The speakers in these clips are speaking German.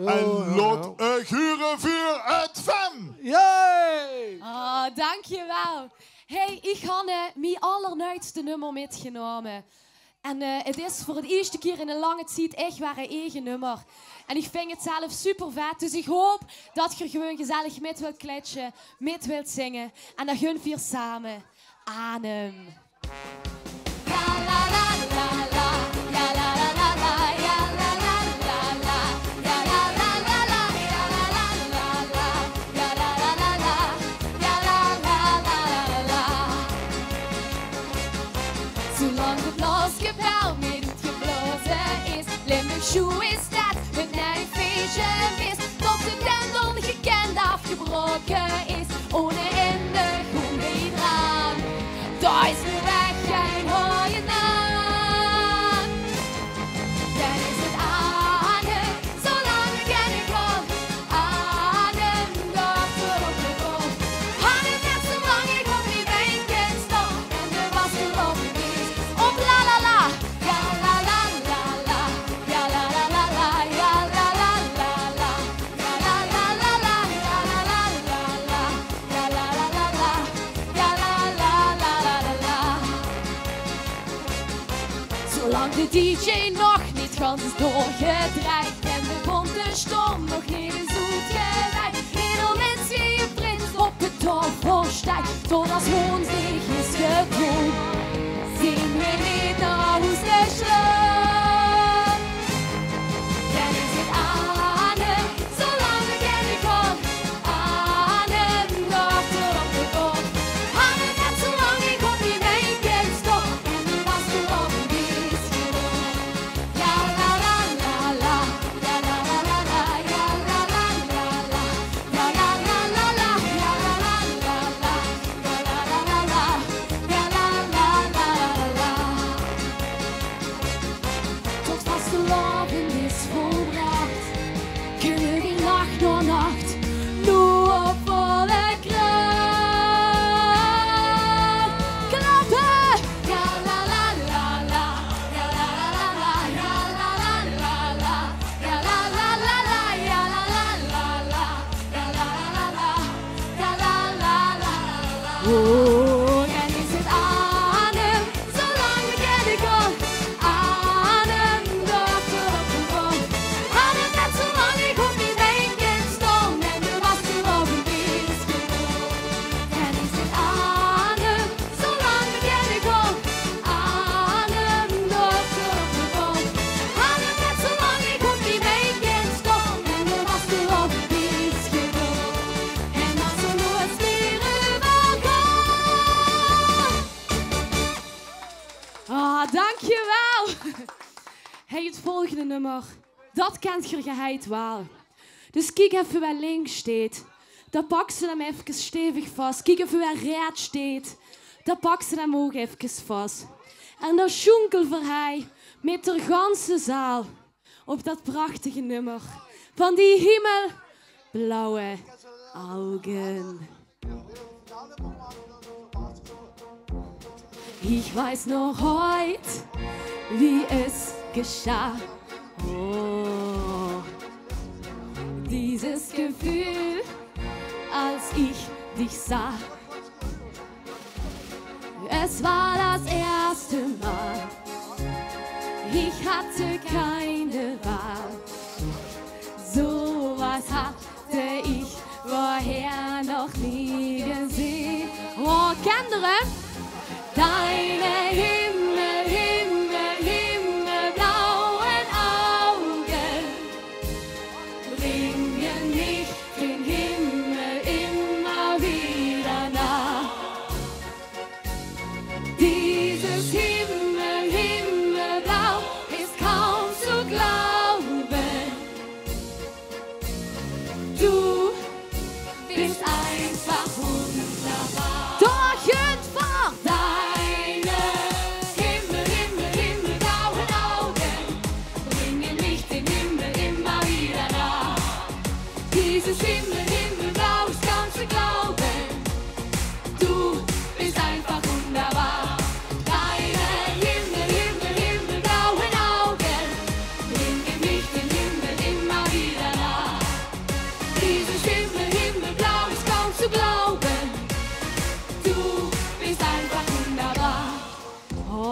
En lot guren voor het FEM. Yay! Oh, dankjewel. Hey, ik heb mijn allernieuwste nummer metgenomen. En het is voor het eerste keer in een lange tijd echt waar een eigen nummer. En ik vind het zelf super vet. Dus ik hoop dat je er gewoon gezellig met wilt kletsen, met wilt zingen. En dan gaan we hier samen aan hem. La la la la la, ja la la la la, ja la la la la, ja la la la la, ja la la la la, ja la la la la, ja la la la la. Zolang het losgebouwd met het geblazen is, Limburg Shoe is dat het nieuw feestje is, tot de tendel gekend afgebroken is, ohne ende goed gedaan. Daar is de weg geen hooie naam. Dan is het adem, zolang ik en ik kan. Adem, daar op de grond. Adem net zolang ik op die wenken sta. En de was gelopen is op la la la. Ja la la la la. Ja la la la la. Ja la la la la. Ja la la la la. Ja la la la la. Ja la la la la. Ja la la la la. Zolang de DJ nog niet gans is doorgedraaid en de bonte storm nog niet is uitgewaaid, ieder mens wie je prins op het dorp stijgt, tot als woensdag is gedaan, zien we niet naar huis gesloten. Dan is het adem, zolang ik en ik kan. Adem, dochter op de grond. Adem net zolang ik op die wenken sta. En de was gelopen is gedaan. Ja la la la la. Ja la la la la. Ja la la la la. Ja la la la la. Ja la la la la. Ja la la la la. Ja la la la la. Tot vastelavond is volbracht, kunnen we nacht door nacht nur op volle kracht. Klappen! Ja la la la la, ja la la la la, ja la la la la, ja la la la la, ja la la la la, ja la la la la, ja la la la la. Oh, dan is het adem, zolang ik en ik kan. Adem, dochter op de grond. Adem net zolang ik op die wenken stond. En de was gelopen is gedaan. Dan is het adem, zolang ik en ik kan. Adem, dochter op de grond. Adem net zolang ik op die wenken stond. En de was gelopen is gedaan. En als er nooit meer Ah, dankjewel. Hey, het volgende nummer, dat kent je geheid wel. Dus kijk even waar links staat. Dan pak ze hem even stevig vast. Kijk even waar rechts staat. Dan pak ze hem ook even vast. En dan schonkel voor hij met de ganse zaal op dat prachtige nummer van die hemelblauwe ogen. Ich weiß noch heut, wie es geschah. Oh, dieses Gefühl, als ich dich sah. Es war das erste Mal. Ich hatte keine Wahl. So was hatte ich vorher noch nie gesehen. Oh, Kinderen! Deine himmelblauen Augen bringen mich den Himmel immer wieder nah. Dieses Himmelblau ist kaum zu glauben. Du bist einfach wunderbar. Durch und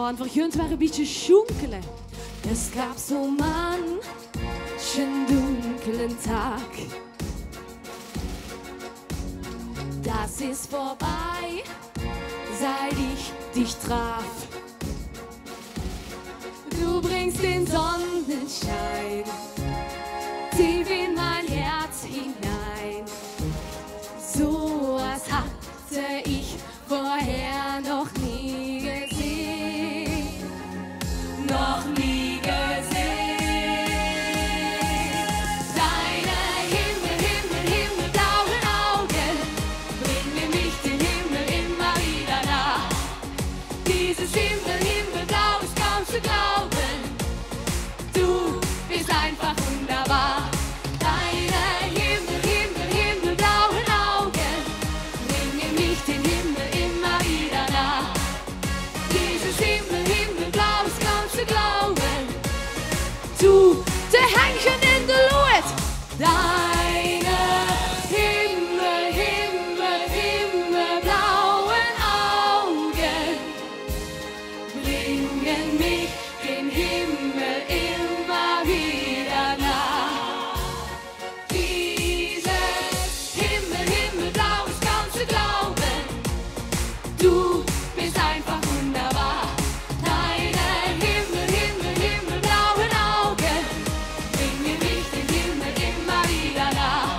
und wir können mal ein bisschen schunkeln. Es gab so manchen dunklen Tag. Das ist vorbei, seit ich dich traf. Du bringst den Sonnenschein tief in mein Herz hinein. So was hatte ich vorher noch nie gesehen. Noch nie gesehen. Deine himmelblauen Augen bringen mich den Himmel immer wieder nah. Dieses himmelblau ist kaum zu glauben. Du bist einfach wunderbar. Deine himmelblauen Augen bringen mich den Himmel immer wieder nah. Dieses himmelblau ist kaum zu glauben. Du, de Hängchen in de Luft. Deine himmelblauen Augen bringen mich den Himmel immer wieder nah. Dieses himmelblau ist kaum zu glauben. Du bist einfach wunderbar. Deine himmelblauen Augen bringen mich den Himmel immer wieder nah.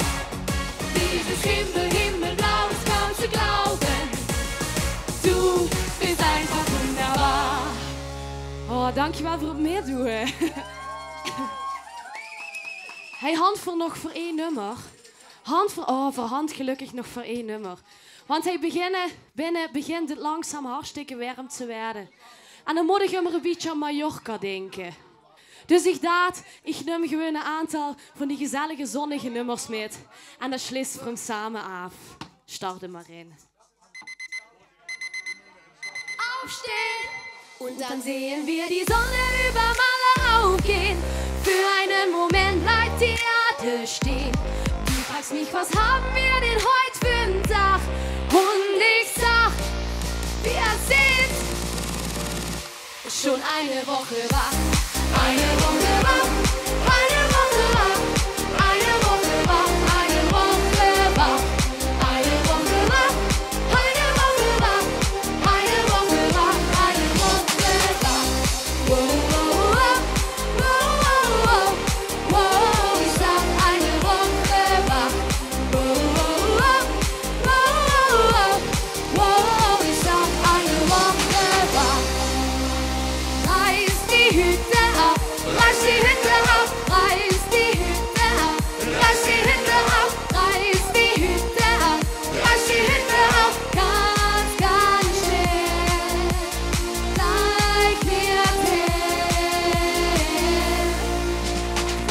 Dieses himmelblau ist kaum zu glauben. Du bist einfach wunderbar. Oh, dankjewel voor het meedoen. Hey, hand voor nog voor één nummer. Voor hand gelukkig nog voor één nummer. Want hij begint het langzaam hartstikke warm te werden. En dan moet ik hem een beetje aan Mallorca denken. Dus ik dacht, ik neem gewoon een aantal van die gezellige zonnige nummers met. En dan schließen wir hem samen af. Starte maar in. Aufstehen und dann sehen wir die Sonne über Malle aufgehen. Für einen Moment bleibt die Erde stehen. Du fragst mich, was haben wir denn heute für einen Tag? Und ich sag, wir sind schon eine Woche wach. Eine Woche wach, eine Woche wach, eine Woche wach, eine Woche wach, eine Woche wach, eine Woche wach, eine Woche wach, eine Woche wach. Wow, wow, wow, wow, wow, wow, ich sag eine Woche wach. Wow, wow, wow, wow, wow, ich sag eine Woche wach. Reiß die Hüte ab, reiß die Hüte ab, reiß die Hüte ab, reiß die Hüte ab, reiß die Hüte ab, reiß die Hüte ab, ganz, ganz schnell, zeig mir hin.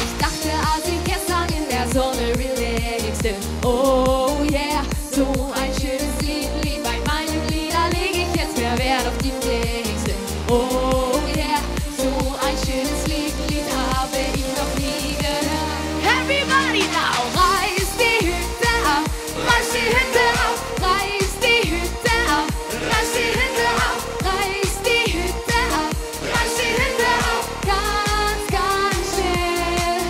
Ich dachte, als ich gestern in der Sonne relaxte, oh yeah, so ein schönes Lied, bei meinen Liedern leg ich jetzt mehr Wert auf die Texte, oh yeah, so ein schönes Lied habe ich noch nie gehört. Everybody now, reiß die Hüte ab, reiß die Hüte ab, reiß die Hüte ab, reiß die Hüte ab, reiß die Hüte ab, reiß die Hüte ab, ganz, ganz schnell.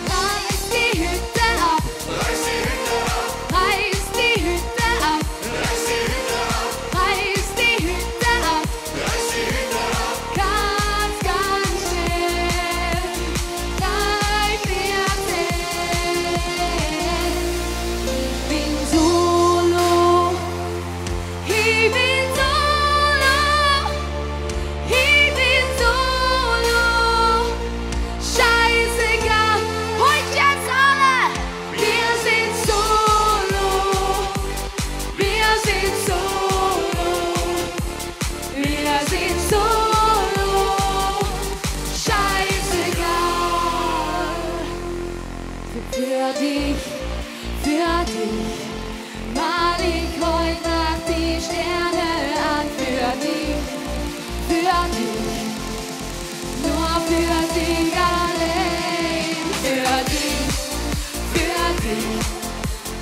Reiß die Hütte ab, reiß die Hütte ab, reiß die Hütte ab, reiß die Hütte ab, reiß die Hütte ab, reiß die Hütte ab, ganz, ganz schnell. Zeig mir hin. Ich bin solo, ich bin solo, scheißegal, heute jetzt alle, wir sind solo, wir sind solo, wir sind solo, scheißegal. Für dich mal ich heute Nacht die Sterne an. Für dich, nur für dich allein. Für dich,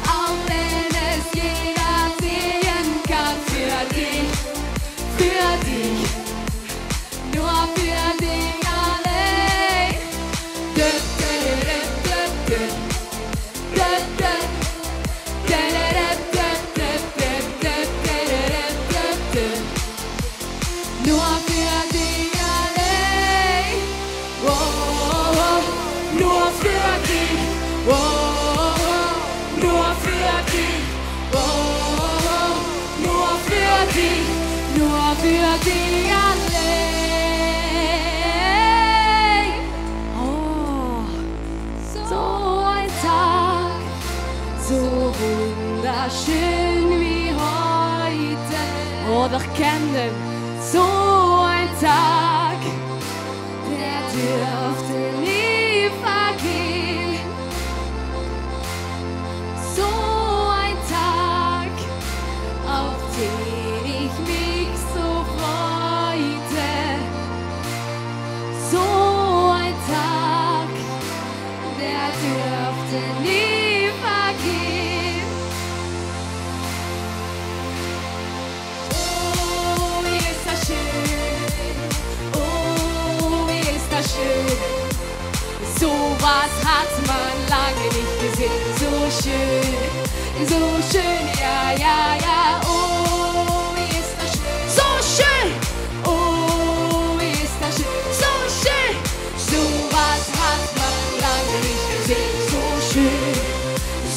auch wenn es jeder sehen kann. Für dich, nur für dich allein. Oh, oh, oh, nur für dich. Oh, oh, oh, nur für dich. Oh, oh, oh, nur für dich. Nur für dich allein. Oh, so ein Tag, so wunderschön wie heute. Oh, doch kennen so ein Tag, der dürfte nie vergehen. So ein Tag, auf den ich mich so freute. So ein Tag, der dürfte nie vergehen. Oh, wie ist das schön. Oh, wie ist das schön. So was hat man lange nicht gesehen. So schön, ja, ja, ja. Oh, wie ist das schön. So schön. Oh, wie ist das schön. So schön. So was hat man lange nicht gesehen. So schön,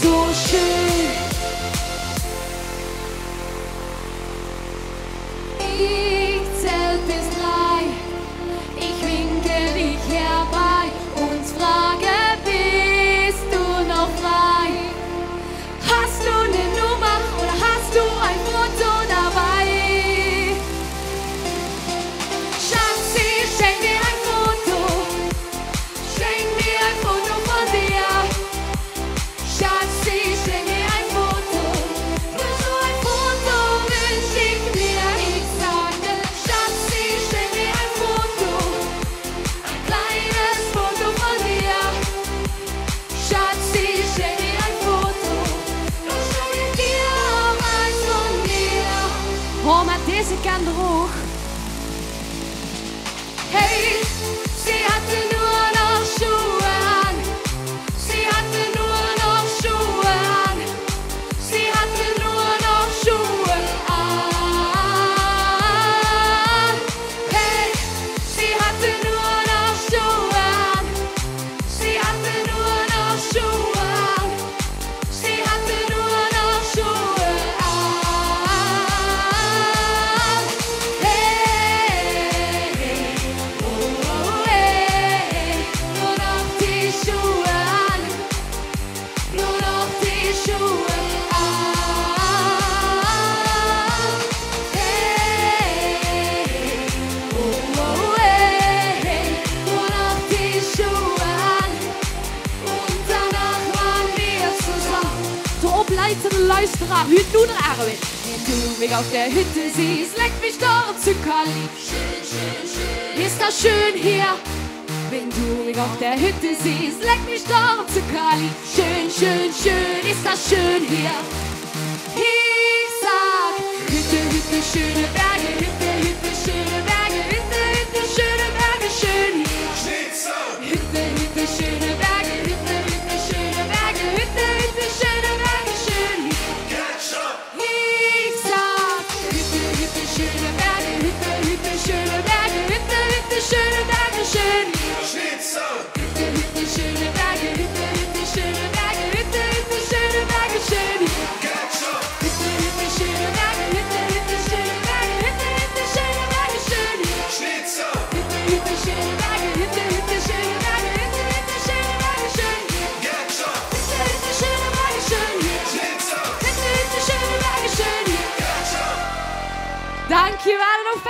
so schön. Ich zähl bis 3. Ich winke dich herbei und frage, bist du noch frei? Hast du eine Nummer oder hast du ein Foto dabei? Schatzi, schenk mir ein Foto. Schenk mir ein Foto von dir. Schatzi, schenk mir ein Foto. Nur so ein Foto wünsch ich mir. Ich sagte, Schatzi, schenk mir ein Foto. Ein kleines Foto von dir. Schatzi, schenk mir ein Foto. Nur schenk dir auch eins von dir. Oh, maar deze kan er ook. Hey, sie hatte nur noch Schuhe an. Sie hatte nur noch Schuhe an. Sie hatte nur noch Schuhe an. Hey, sie hatte nur noch Schuhe an. Sie hatte nur noch Schuhe an. Sie hatte nur noch Schuhe an. Hey, oh, hey, nur noch die Schuhe an. Nur noch die Schuhe an. Hey, oh, hey, nur noch die Schuhe an. Und danach waren wir zusammen. De opleidende luisteraar, wie het doen er Erwin? Wenn du mich auf der Hütte siehst, leck mich doch zu Kali. Ist das schön hier? Wenn du mich auf der Hütte siehst, leck mich doch zu Kali. Schön, schön, schön, ist das schön hier? Ich sag, Hütte, Hütte, schöne Berge, Hütte, Hütte, schöne Berge, Hütte, Hütte, schöne Berge, schön hier. Hütte, Hütte, schöne Berge, Hütte, Hütte, schöne Berge, Hütte, Hütte, schöne Berge, schön hier. Ich sag, Hütte, Hütte, schöne Berge, Hütte, Hütte, schöne Berge, Hütte, Hütte, schöne Berge, schön hier. Hütte, Hütte, schöne Berge, Hütte, Hütte, schöne Berge, Hütte, Hütte, schöne Berge, schön hier. Hütte, Hütte, schöne Berge, Hütte, Hütte, schöne Berge, Hütte, Hütte, schöne Berge, schön hier. Hütte, Hütte, schöne Berge, Hütte, Hütte, schöne Berge, Hütte, Hütte, schöne Berge, schön hier. Hütte, Hütte, schöne Berge, schön hier. Hütte, Hütte, schöne Berge, schön hier. Dankjewel en nog